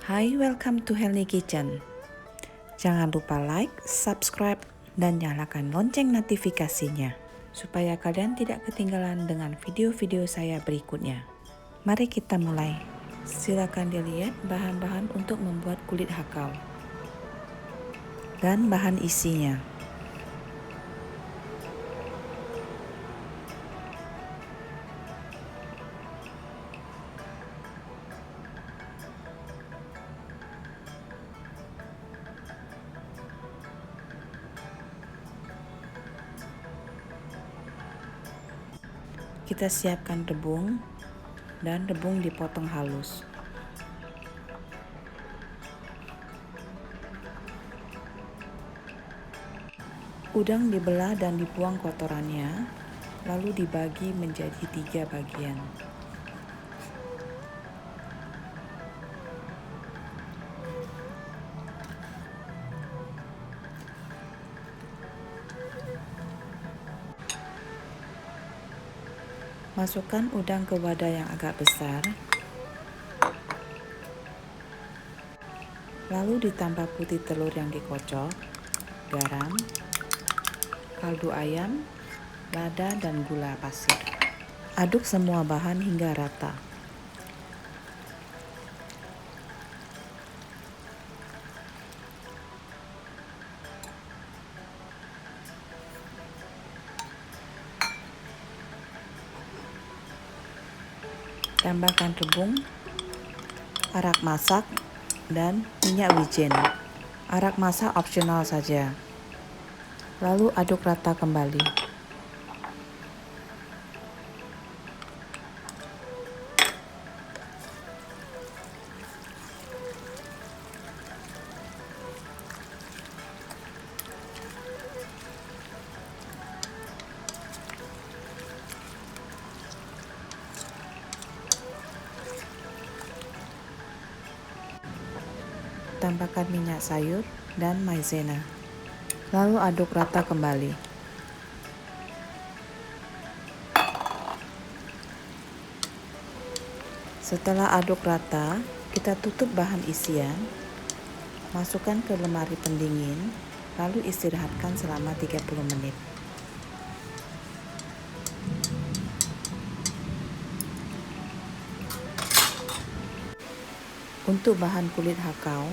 Hai, welcome to Healthy Kitchen. Jangan lupa like, subscribe, dan nyalakan lonceng notifikasinya supaya kalian tidak ketinggalan dengan video-video saya berikutnya. Mari kita mulai. Silakan dilihat bahan-bahan untuk membuat kulit hakau dan bahan isinya. Kita siapkan rebung dan rebung dipotong halus. Udang dibelah dan dibuang kotorannya, lalu dibagi menjadi 3 bagian. Masukkan udang ke wadah yang agak besar, lalu ditambah putih telur yang dikocok, garam, kaldu ayam, lada, dan gula pasir. Aduk semua bahan hingga rata. Tambahkan rebung, arak masak, dan minyak wijen. Arak masak opsional saja. Lalu aduk rata kembali. Tambahkan minyak sayur dan maizena. Lalu aduk rata kembali. Setelah aduk rata, kita tutup bahan isian, masukkan ke lemari pendingin, lalu istirahatkan selama 30 menit. Untuk bahan kulit hakau,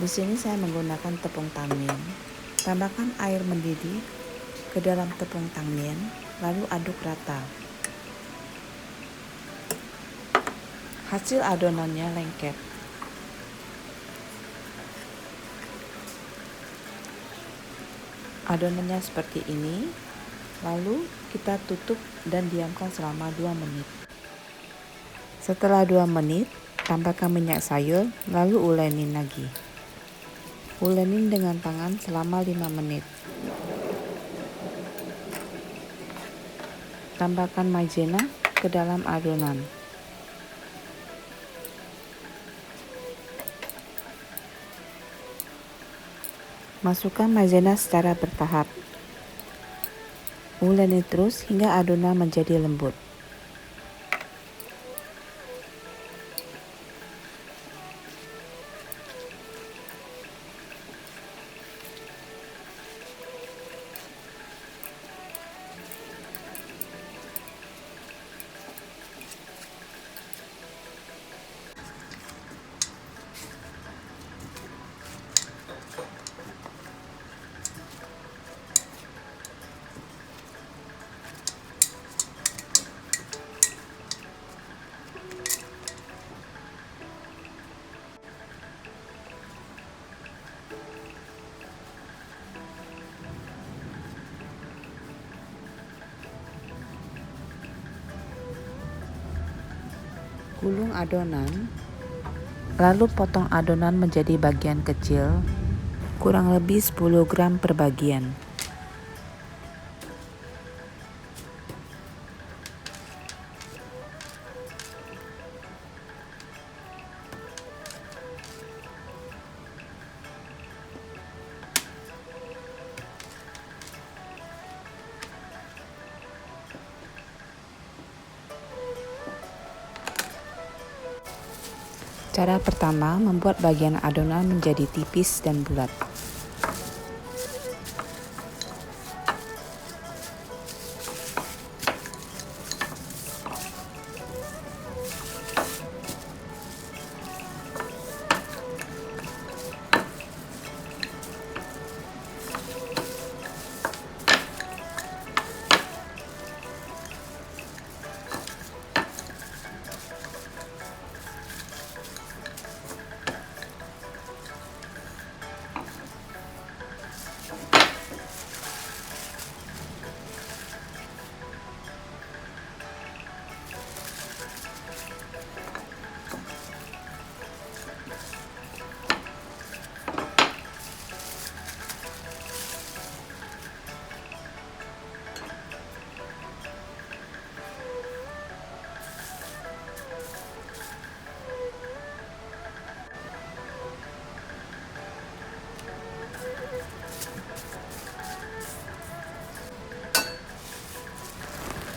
di sini saya menggunakan tepung tangmin. Tambahkan air mendidih ke dalam tepung tangmin, lalu aduk rata. Hasil adonannya lengket. Adonannya seperti ini, lalu kita tutup dan diamkan selama 2 menit. Setelah 2 menit, tambahkan minyak sayur, lalu ulenin lagi. Ulenin dengan tangan selama 5 menit. Tambahkan maizena ke dalam adonan. Masukkan maizena secara bertahap. Uleni terus hingga adonan menjadi lembut. Gulung adonan, lalu potong adonan menjadi bagian kecil, kurang lebih 10 gram per bagian. Cara pertama, membuat bagian adonan menjadi tipis dan bulat.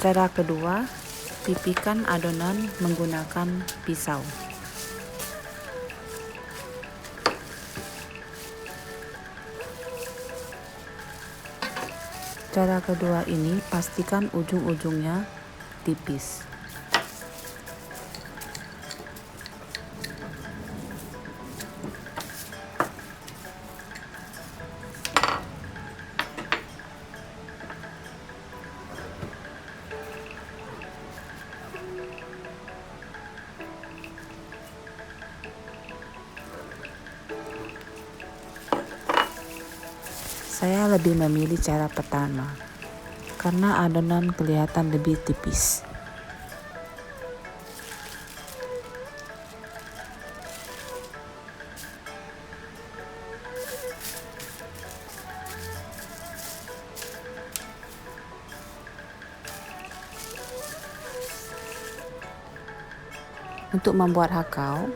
Cara kedua, pipihkan adonan menggunakan pisau. Cara kedua ini pastikan ujung-ujungnya tipis. Saya lebih memilih cara pertama, karena adonan kelihatan lebih tipis. Untuk membuat hakau,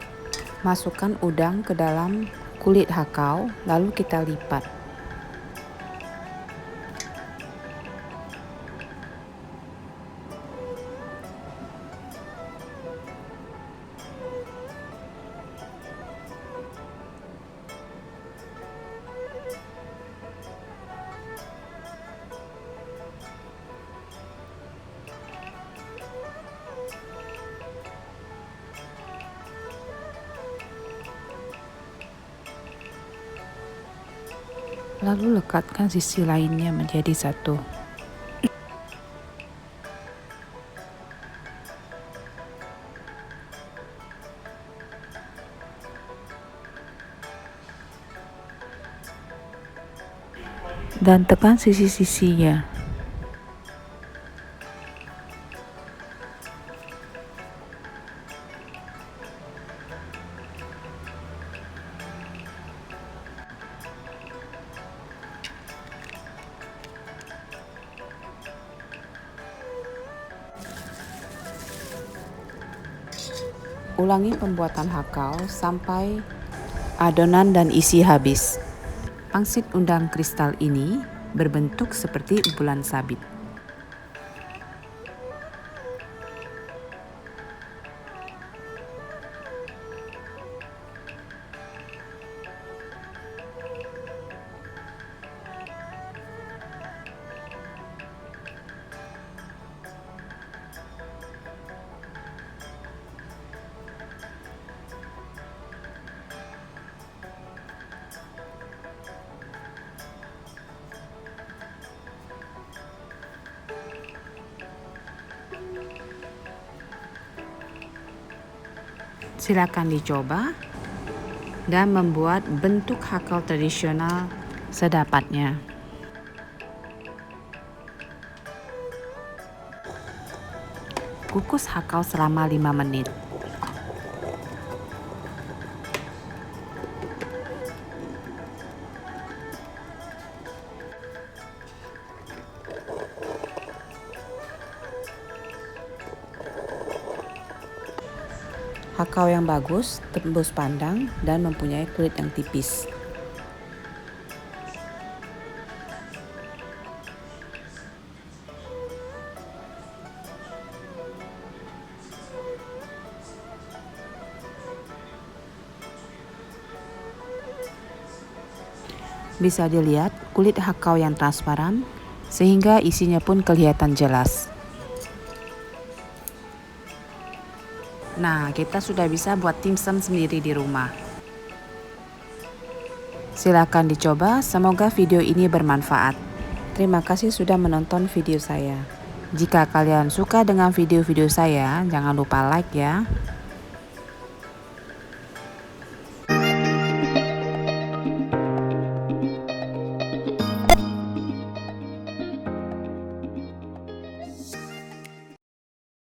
masukkan udang ke dalam kulit hakau, lalu kita lipat. Lalu lekatkan sisi lainnya menjadi satu. Dan tekan sisi-sisinya. Ulangi pembuatan hakau sampai adonan dan isi habis. Pangsit udang kristal ini berbentuk seperti bulan sabit. Silakan dicoba dan membuat bentuk hakau tradisional sedapatnya. Kukus hakau selama 5 menit. Hakau yang bagus, tembus pandang, dan mempunyai kulit yang tipis. Bisa dilihat kulit hakau yang transparan, sehingga isinya pun kelihatan jelas. Nah, kita sudah bisa buat dimsum sendiri di rumah. Silakan dicoba, semoga video ini bermanfaat. Terima kasih sudah menonton video saya. Jika kalian suka dengan video-video saya, jangan lupa like ya.